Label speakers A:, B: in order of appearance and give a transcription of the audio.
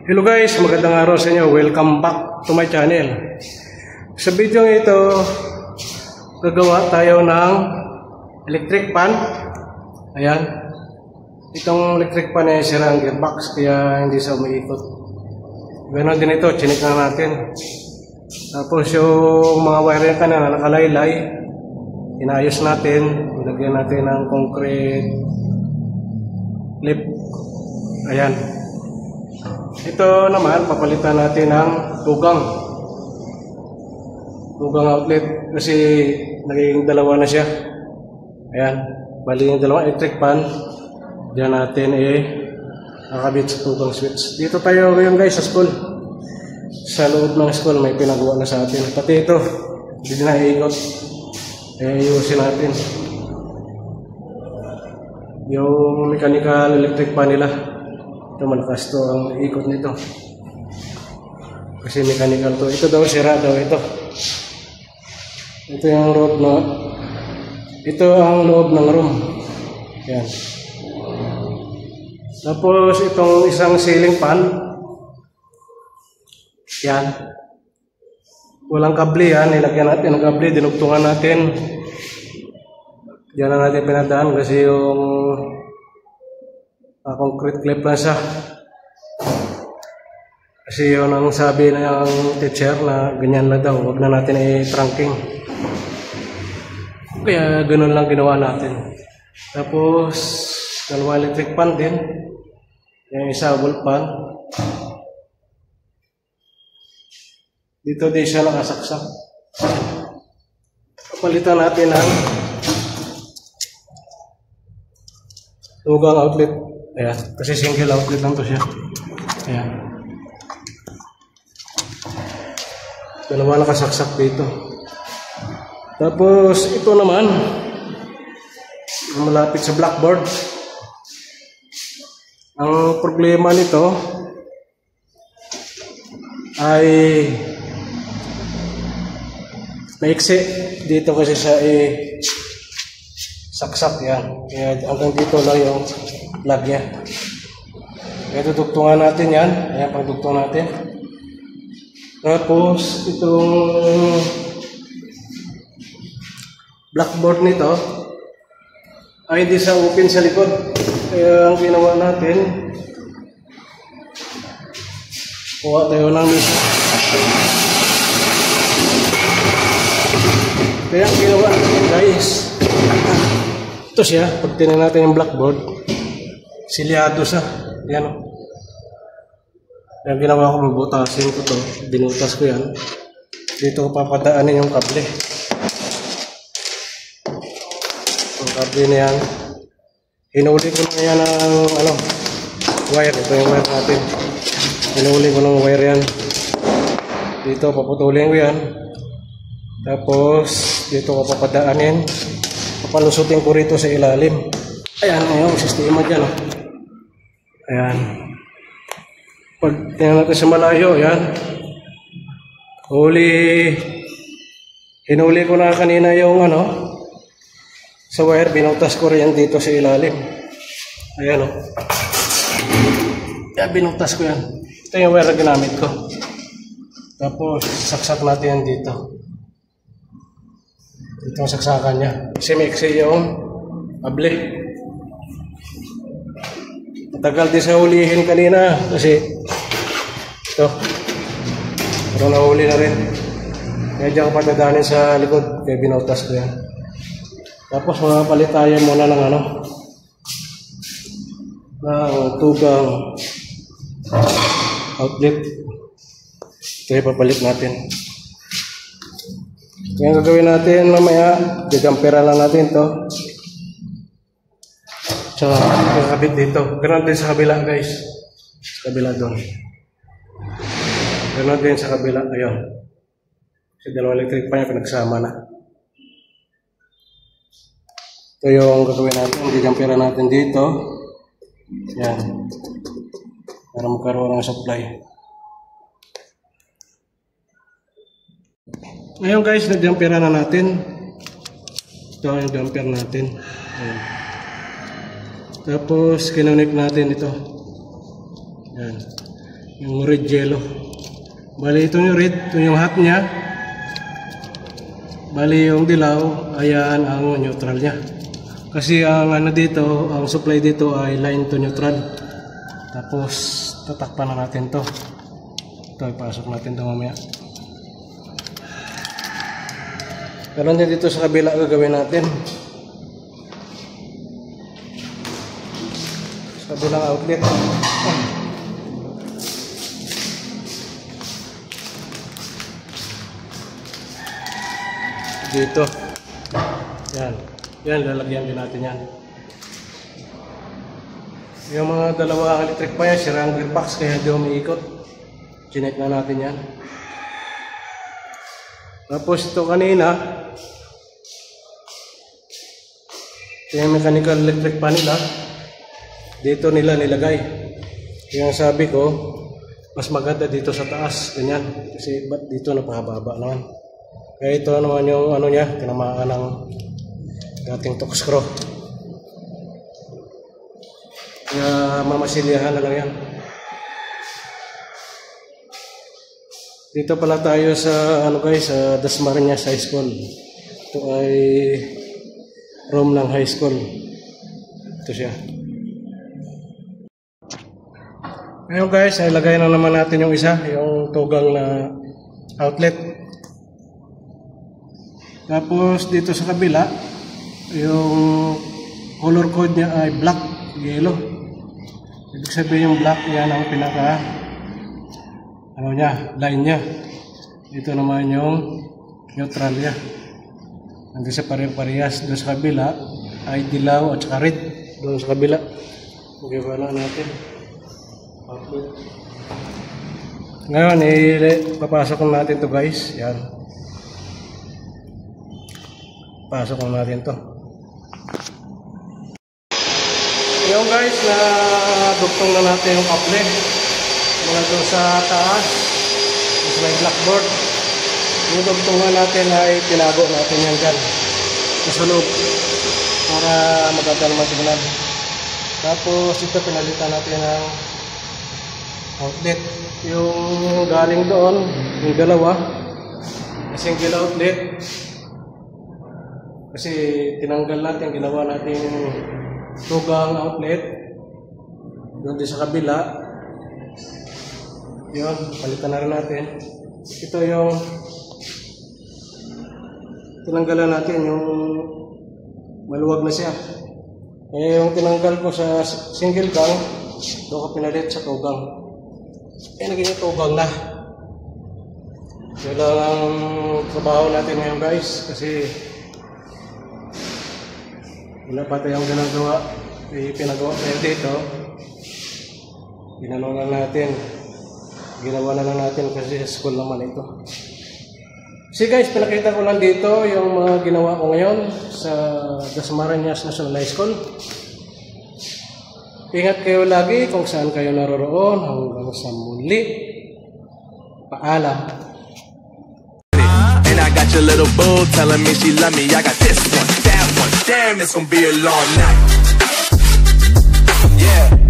A: Hello guys, magandang araw sa inyo. Welcome back to my channel. Sa video ito, gagawa tayo ng electric fan. Ayan. Itong electric fan ay sira ang gearbox kaya hindi siya umiikot. Ganon din ito, chinik na natin. Tapos yung mga wire na kanina nakalaylay, inayos natin. Ilagyan natin ng concrete clip. Ayan. Ito naman, papalitan natin ng tugang outlet kasi naging dalawa na siya. Ayan, bali yung dalawang electric fan. Diyan natin nakabit sa tugang switch. Dito tayo ngayon guys sa school. Sa loob ng school may pinagawa na sa atin. Pati ito, hindi na iikot. Ayusin natin yung mechanical electric fan nila. Ito malakas to ang ikot nito kasi mechanical to. Ito daw sira daw ito. Ito yung loob na ito ang loob ng room. Yan. Tapos itong isang ceiling fan, yan, walang kable yan. Nilagyan natin ng kable, dinugtungan natin. Diyan na natin pinadaan kasi yung concrete clip lang siya. Kasi yun ang sabi ng teacher na ganyan lang daw, huwag na natin i-trunking. Kaya ganun lang ginawa natin. Tapos dalawa electric fan din, yung isa wall fan. Dito din siya nakasaksak. Palitan natin ang tugang outlet. Ayan, kasi single outlet lang to siya. Ayan. Dalawa nakasaksak dito. Tapos ito naman, malapit sa blackboard. Ang problema nito ay maiksi dito kasi siya saksak yan. Kaya hanggang dito lang yung plug niya. Kaya tutugtungan natin yan. Ayan, pagtugtong natin. Tapos itong blackboard nito ay hindi sa open sa likod. Kaya ang ginawa natin, kuha tayo ng misa. Kaya ang ginawa natin guys, ito siya, pag tinan natin yung blackboard, silyado siya. Yan o. Yung ginawa ko, mabutasin ko to. Binutas ko yan. Dito ko papadaanin yung kable. Yung kable na yan. Hinuli ko na yan ng wire. Ito yung wire natin. Hinuli ko ng wire yan. Dito paputulin ko yan. Tapos dito ko papadaanin. Papalusutin ko rito sa ilalim. Ayan, yung sistema dyan. Ayan. Pag tingnan natin sa malayo, ayan. Hinuli ko na kanina yung sa wire, binutas ko rin dito sa ilalim. Ayan o. Ayan, binutas ko yan. Ito yung wire na ginamit ko. Tapos, saksak natin yan dito. Ito ang saksakan niya. Kasi maiksi yung kable. Matagal din sa hulihin kanina kasi ito. Pero nahuli na rin. Medyo ako patadanin sa likod. Kaya binutas ko yan. Tapos mapapalit tayo muna ng ng tugang outlet. Kaya papalit natin. Yung gagawin natin mamaya, didampera lang natin to. Tsaka kakabit dito. Ganon din sa kabila guys. Sa kabila doon. Ganon din sa kabila. Ayun. Kasi dalawang electric pa niya pinagsama na. Ito yung gagawin natin. Didampera natin dito. Yan. Para magkaroon ng supply. Ngayon guys, nag-damper na natin. Ito ang damper natin. Ayan. Tapos, kinonek natin ito. Ayan. yung red yellow. Bali ito yung red, ito yung hot nya. Bali yung dilaw, ayan ang neutral nya. Kasi ang ano dito, ang supply dito ay line to neutral. Tapos tatakpan na natin to. Ito, ipasok natin to mamaya. Pero dito sa kabila gagawin natin. Sa kabilang outlet. Dito. Yan. Yan, lalagyan din natin yan. Yung mga dalawang electric pa yan, sira ang gearbox kaya di umiikot. Chinek na natin yan. Tapos ito kanina, ito yung mechanical electric pa nila. Dito nila nilagay. Yung sabi ko, mas maganda dito sa taas. Ganyan. Kasi ba't dito napakababa naman. Kaya ito naman yung ano niya, tinamaan ng dating torque screw. Kaya mamasilyahan na lang yan. Dito pala tayo sa ano guys, sa Dasmariñas High School. Ito ay room ng high school. Ito siya. Ngayon guys, ilagay na naman natin yung isa, yung tugang na outlet. Tapos dito sa kabila, yung color code niya ay black, yellow. Ibig sabihin yung black, yan ang pinaka ano niya, line niya. Ito naman yung neutral niya. Nandito sa pare-parehas. Doon sa kabila ay dilaw at saka red. Doon sa kabila. Magigala natin. Ngayon, papasok natin to guys. Yan. Pasok natin to. Yung guys, na duktong na natin yung outlet. Mula doon sa taas. Sa may blackboard. Yung dugtungan natin ay tinago natin yan dyan. Sa loob. Para magandang matignan. Tapos ito pinalitan natin ng outlet. Yung galing doon, yung dalawa. Single outlet. Kasi tinanggal natin, ginawa natin yung tugang outlet. Doon din sa kabila. Yun, palitan na rin natin. Ito yung tinanggalan natin, yung maluwag na siya. Eh, yung tinanggal ko sa single gang, doon ko pinalit sa tugang. Eh, naging tugang na. Yun lang ang trabaho natin ngayon guys, kasi wala pa tayong ginagawa. Pinagawa tayo dito. Ginano na natin. Ginawa na lang natin kasi school naman ito. So guys, pinakita ko lang dito yung mga ginawa ko ngayon sa Dasmariñas National High School. Ingat kayo lagi kung saan kayo naroroon. Hanggang sa muli. Paalam.
B: And I got your little boo telling me she love me. I got this one, that one. Damn, it's gonna be a long night. Yeah.